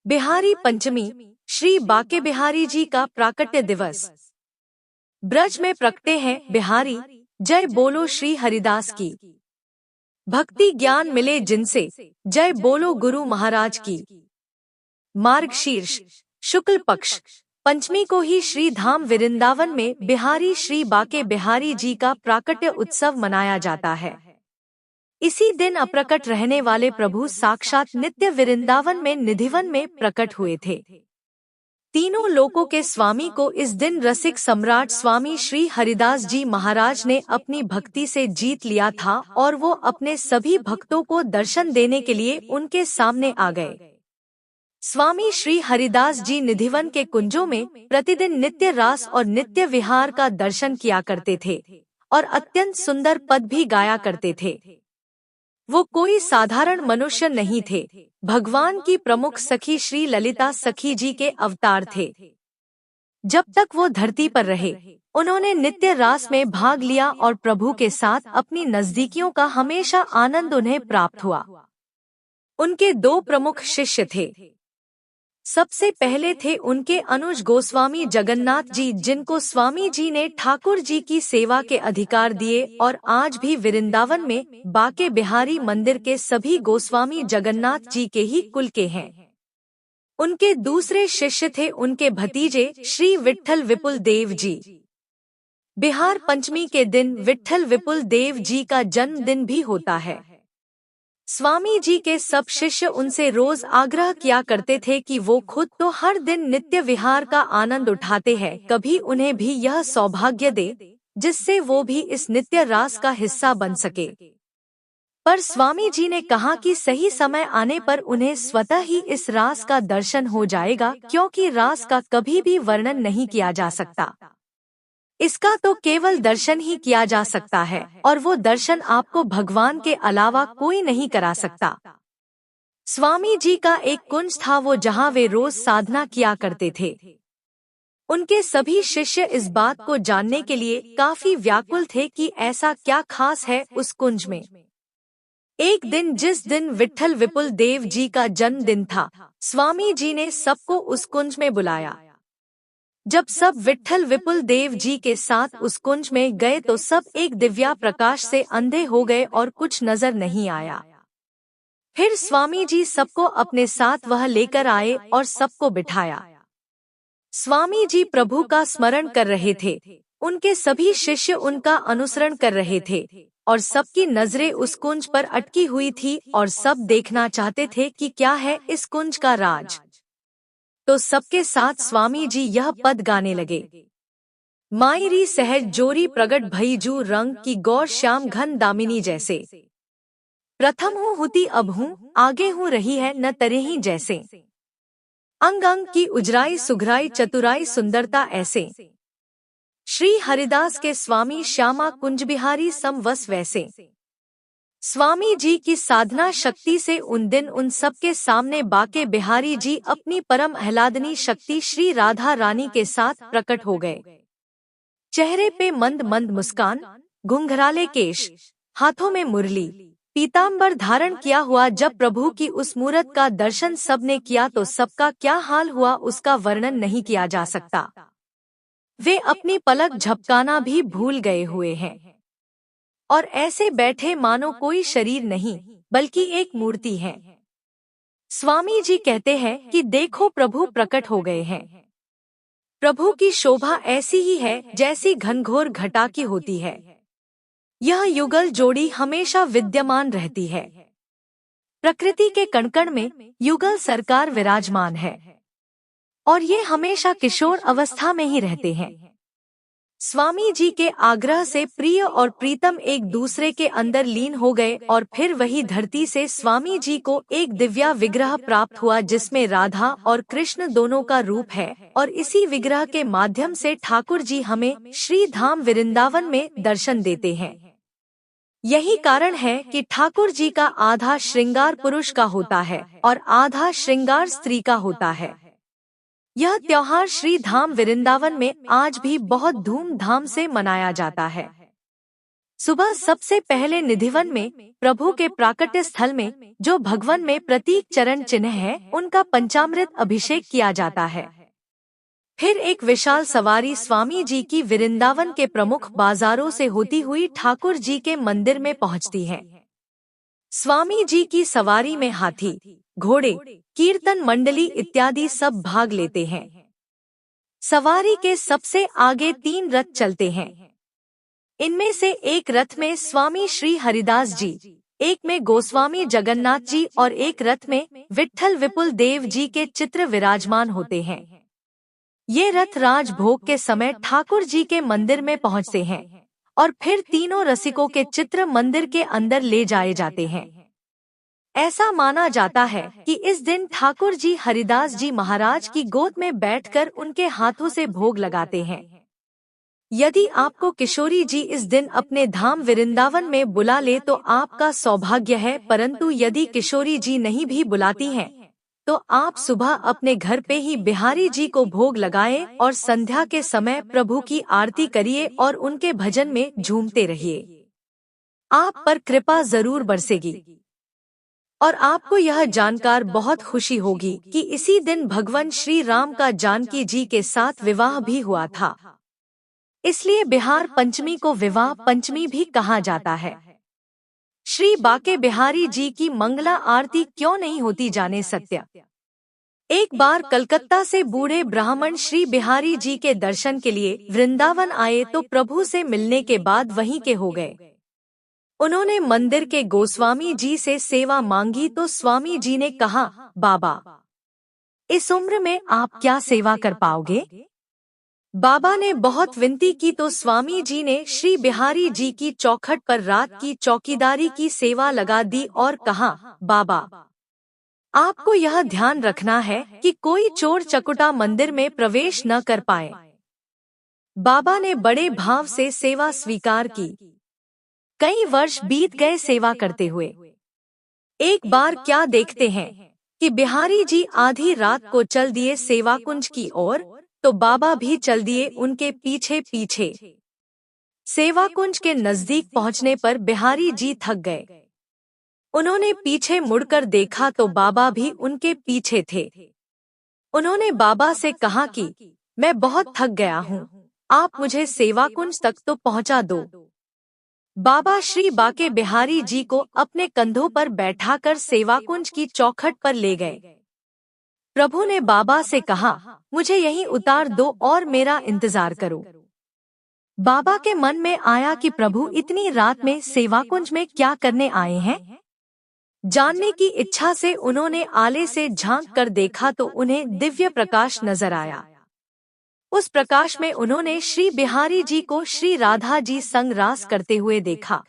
बिहारी पंचमी, श्री बाके बिहारी जी का प्राकट्य दिवस। ब्रज में प्रकटे हैं बिहारी, जय बोलो श्री हरिदास की। भक्ति ज्ञान मिले जिनसे, जय बोलो गुरु महाराज की। मार्गशीर्ष शुक्ल पक्ष पंचमी को ही श्री धाम वृंदावन में बिहारी श्री बाके बिहारी जी का प्राकट्य उत्सव मनाया जाता है। इसी दिन अप्रकट रहने वाले प्रभु साक्षात नित्य वृंदावन में निधिवन में प्रकट हुए थे। तीनों लोकों के स्वामी को इस दिन रसिक सम्राट स्वामी श्री हरिदास जी महाराज ने अपनी भक्ति से जीत लिया था और वो अपने सभी भक्तों को दर्शन देने के लिए उनके सामने आ गए। स्वामी श्री हरिदास जी निधिवन के कुंजों में प्रतिदिन नित्य रास और नित्य विहार का दर्शन किया करते थे और अत्यंत सुंदर पद भी गाया करते थे। वो कोई साधारण मनुष्य नहीं थे, भगवान की प्रमुख सखी श्री ललिता सखी जी के अवतार थे। जब तक वो धरती पर रहे, उन्होंने नित्य रास में भाग लिया और प्रभु के साथ अपनी नजदीकियों का हमेशा आनंद उन्हें प्राप्त हुआ। उनके दो प्रमुख शिष्य थे। सबसे पहले थे उनके अनुज गोस्वामी जगन्नाथ जी, जिनको स्वामी जी ने ठाकुर जी की सेवा के अधिकार दिए और आज भी वृंदावन में बाके बिहारी मंदिर के सभी गोस्वामी जगन्नाथ जी के ही कुल के हैं। उनके दूसरे शिष्य थे उनके भतीजे श्री विट्ठल विपुल देव जी। बिहार पंचमी के दिन विट्ठल विपुल देव जी का जन्मदिन भी होता है। स्वामी जी के सब शिष्य उनसे रोज आग्रह किया करते थे कि वो खुद तो हर दिन नित्य विहार का आनंद उठाते हैं, कभी उन्हें भी यह सौभाग्य दे जिससे वो भी इस नित्य रास का हिस्सा बन सके। पर स्वामी जी ने कहा कि सही समय आने पर उन्हें स्वतः ही इस रास का दर्शन हो जाएगा, क्योंकि रास का कभी भी वर्णन नहीं किया जा सकता। इसका तो केवल दर्शन ही किया जा सकता है और वो दर्शन आपको भगवान के अलावा कोई नहीं करा सकता। स्वामी जी का एक कुंज था वो जहाँ वे रोज साधना किया करते थे। उनके सभी शिष्य इस बात को जानने के लिए काफी व्याकुल थे कि ऐसा क्या खास है उस कुंज में। एक दिन जिस दिन विट्ठल विपुल देव जी का जन्मदिन था, स्वामी जी ने सबको उस कुंज में बुलाया। जब सब विट्ठल विपुल देव जी के साथ उस कुंज में गए तो सब एक दिव्या प्रकाश से अंधे हो गए और कुछ नजर नहीं आया। फिर स्वामी जी सबको अपने साथ वह लेकर आए और सबको बिठाया। स्वामी जी प्रभु का स्मरण कर रहे थे, उनके सभी शिष्य उनका अनुसरण कर रहे थे और सबकी नजरें उस कुंज पर अटकी हुई थी और सब देखना चाहते थे कि क्या है इस कुंज का राज। तो सबके साथ स्वामी जी यह पद गाने लगे। मायरी सहज जोरी प्रगट भईजू रंग की गौर श्याम घन दामिनी जैसे। प्रथम हूँ हुती अब हूँ, आगे हूँ रही है न तरही जैसे। अंग अंग की उजराई सुघराई चतुराई सुंदरता ऐसे। श्री हरिदास के स्वामी श्यामा कुंज बिहारी समवस वैसे। स्वामी जी की साधना शक्ति से उन दिन उन सबके सामने बाके बिहारी जी अपनी परम आह्लादनी शक्ति श्री राधा रानी के साथ प्रकट हो गए। चेहरे पे मंद मंद मुस्कान, घुंघराले केश, हाथों में मुरली, पीतांबर धारण किया हुआ। जब प्रभु की उस मूरत का दर्शन सबने किया तो सबका क्या हाल हुआ उसका वर्णन नहीं किया जा सकता। वे अपनी पलक झपकाना भी भूल गए हुए हैं और ऐसे बैठे मानो कोई शरीर नहीं बल्कि एक मूर्ति है। स्वामी जी कहते हैं कि देखो प्रभु प्रकट हो गए हैं। प्रभु की शोभा ऐसी ही है जैसी घनघोर घटा की होती है। यह युगल जोड़ी हमेशा विद्यमान रहती है। प्रकृति के कण-कण में युगल सरकार विराजमान है और ये हमेशा किशोर अवस्था में ही रहते हैं। स्वामी जी के आग्रह से प्रिय और प्रीतम एक दूसरे के अंदर लीन हो गए और फिर वही धरती से स्वामी जी को एक दिव्या विग्रह प्राप्त हुआ जिसमें राधा और कृष्ण दोनों का रूप है और इसी विग्रह के माध्यम से ठाकुर जी हमें श्री धाम वृंदावन में दर्शन देते हैं। यही कारण है कि ठाकुर जी का आधा श्रृंगार पुरुष का होता है और आधा श्रृंगार स्त्री का होता है। यह त्योहार श्री धाम वृंदावन में आज भी बहुत धूमधाम से मनाया जाता है। सुबह सबसे पहले निधिवन में प्रभु के प्राकट्य स्थल में जो भगवन में प्रतीक चरण चिन्ह है उनका पंचामृत अभिषेक किया जाता है। फिर एक विशाल सवारी स्वामी जी की वृंदावन के प्रमुख बाजारों से होती हुई ठाकुर जी के मंदिर में पहुंचती है। स्वामी जी की सवारी में हाथी, घोड़े, कीर्तन मंडली इत्यादि सब भाग लेते हैं। सवारी के सबसे आगे 3 रथ चलते हैं। इनमें से एक रथ में स्वामी श्री हरिदास जी, एक में गोस्वामी जगन्नाथ जी और एक रथ में विट्ठल विपुल देव जी के चित्र विराजमान होते हैं। ये रथ राजभोग के समय ठाकुर जी के मंदिर में पहुंचते हैं और फिर तीनों रसिकों के चित्र मंदिर के अंदर ले जाए जाते हैं। ऐसा माना जाता है कि इस दिन ठाकुर जी हरिदास जी महाराज की गोद में बैठकर उनके हाथों से भोग लगाते हैं। यदि आपको किशोरी जी इस दिन अपने धाम वृंदावन में बुला ले तो आपका सौभाग्य है, परंतु यदि किशोरी जी नहीं भी बुलाती हैं, तो आप सुबह अपने घर पे ही बिहारी जी को भोग लगाएं और संध्या के समय प्रभु की आरती करिए और उनके भजन में झूमते रहिए। आप पर कृपा जरूर बरसेगी और आपको यह जानकर बहुत खुशी होगी कि इसी दिन भगवान श्री राम का जानकी जी के साथ विवाह भी हुआ था। इसलिए बिहार पंचमी को विवाह पंचमी भी कहा जाता है। श्री बाके बिहारी जी की मंगला आरती क्यों नहीं होती जाने सत्य। एक बार कलकत्ता से बूढ़े ब्राह्मण श्री बिहारी जी के दर्शन के लिए वृंदावन आए तो प्रभु से मिलने के बाद वहीं के हो गए। उन्होंने मंदिर के गोस्वामी जी से सेवा मांगी तो स्वामी जी ने कहा, बाबा, इस उम्र में आप क्या सेवा कर पाओगे। बाबा ने बहुत विनती की तो स्वामी जी ने श्री बिहारी जी की चौखट पर रात की चौकीदारी की सेवा लगा दी और कहा, बाबा, आपको यह ध्यान रखना है कि कोई चोर चकुटा मंदिर में प्रवेश न कर पाए। बाबा ने बड़े भाव से सेवा स्वीकार की। कई वर्ष बीत गए सेवा करते हुए। एक बार क्या देखते हैं कि बिहारी जी आधी रात को चल दिए सेवा कुंज की ओर, तो बाबा भी चल दिए उनके पीछे पीछे। सेवा कुंज के नजदीक पहुंचने पर बिहारी जी थक गए। उन्होंने पीछे मुड़कर देखा तो बाबा भी उनके पीछे थे। उन्होंने बाबा से कहा कि मैं बहुत थक गया हूँ, आप मुझे सेवा कुंज तक तो पहुँचा दो। बाबा श्री बाके बिहारी जी को अपने कंधों पर बैठाकर सेवा कुंज की चौखट पर ले गए। प्रभु ने बाबा से कहा, मुझे यहीं उतार दो और मेरा इंतजार करो। बाबा के मन में आया कि प्रभु इतनी रात में सेवा कुंज में क्या करने आए हैं। जानने की इच्छा से उन्होंने आले से झांक कर देखा तो उन्हें दिव्य प्रकाश नजर आया। उस प्रकाश में उन्होंने श्री बिहारी जी को श्री राधा जी संग रास करते हुए देखा।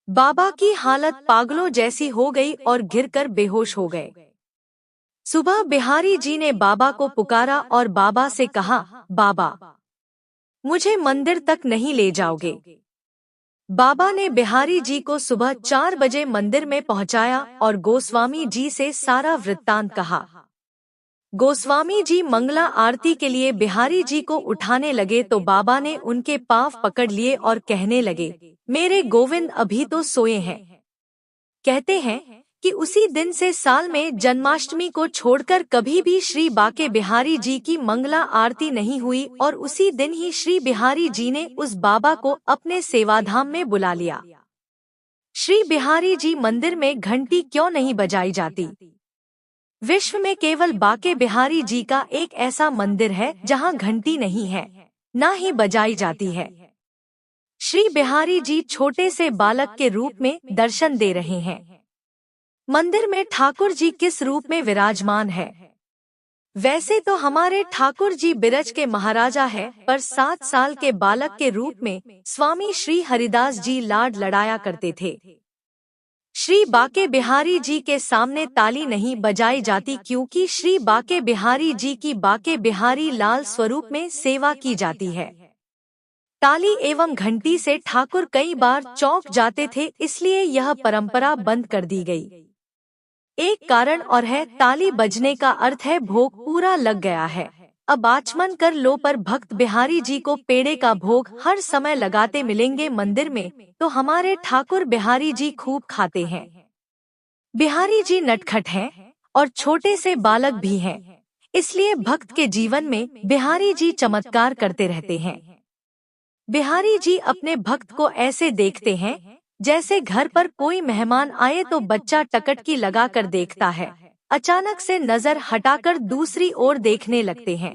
बाबा की हालत पागलों जैसी हो गई और गिरकर बेहोश हो गए। सुबह बिहारी जी ने बाबा को पुकारा और बाबा से कहा, बाबा, मुझे मंदिर तक नहीं ले जाओगे। बाबा ने बिहारी जी को सुबह 4 बजे मंदिर में पहुंचाया और गोस्वामी जी से सारा वृत्तांत कहा। गोस्वामी जी मंगला आरती के लिए बिहारी जी को उठाने लगे तो बाबा ने उनके पांव पकड़ लिए और कहने लगे, मेरे गोविंद अभी तो सोए हैं। कहते हैं कि उसी दिन से साल में जन्माष्टमी को छोड़कर कभी भी श्री बाके बिहारी जी की मंगला आरती नहीं हुई और उसी दिन ही श्री बिहारी जी ने उस बाबा को अपने सेवाधाम में बुला लिया। श्री बिहारी जी मंदिर में घंटी क्यों नहीं बजाई जाती। विश्व में केवल बाके बिहारी जी का एक ऐसा मंदिर है जहां घंटी नहीं है, न ही बजाई जाती है। श्री बिहारी जी छोटे से बालक के रूप में दर्शन दे रहे हैं। मंदिर में ठाकुर जी किस रूप में विराजमान है। वैसे तो हमारे ठाकुर जी बिरज के महाराजा है, पर 7 साल के बालक के रूप में स्वामी श्री हरिदास जी लाड लड़ाया करते थे। श्री बाके बिहारी जी के सामने ताली नहीं बजाई जाती क्योंकि श्री बाके बिहारी जी की बाके बिहारी लाल स्वरूप में सेवा की जाती है। ताली एवं घंटी से ठाकुर कई बार चौंक जाते थे, इसलिए यह परंपरा बंद कर दी गई। एक कारण और है, ताली बजने का अर्थ है भोग पूरा लग गया है, अब आचमन कर लो। पर भक्त बिहारी जी को पेड़े का भोग हर समय लगाते मिलेंगे मंदिर में, तो हमारे ठाकुर बिहारी जी खूब खाते हैं। बिहारी जी नटखट हैं और छोटे से बालक भी हैं, इसलिए भक्त के जीवन में बिहारी जी चमत्कार करते रहते हैं। बिहारी जी अपने भक्त को ऐसे देखते हैं जैसे घर पर कोई मेहमान आए तो बच्चा टकटकी लगाकर देखता है, अचानक से नजर हटाकर दूसरी ओर देखने लगते हैं।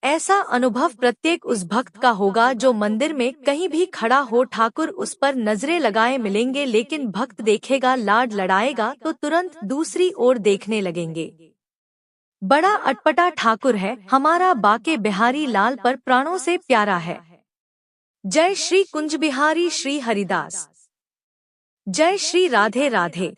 ऐसा अनुभव प्रत्येक उस भक्त का होगा जो मंदिर में कहीं भी खड़ा हो, ठाकुर उस पर नजरें लगाए मिलेंगे, लेकिन भक्त देखेगा, लाड लड़ाएगा तो तुरंत दूसरी ओर देखने लगेंगे। बड़ा अटपटा ठाकुर है हमारा बाके बिहारी लाल, पर प्राणों से प्यारा है। जय श्री कुंज बिहारी श्री हरिदास। जय श्री राधे राधे।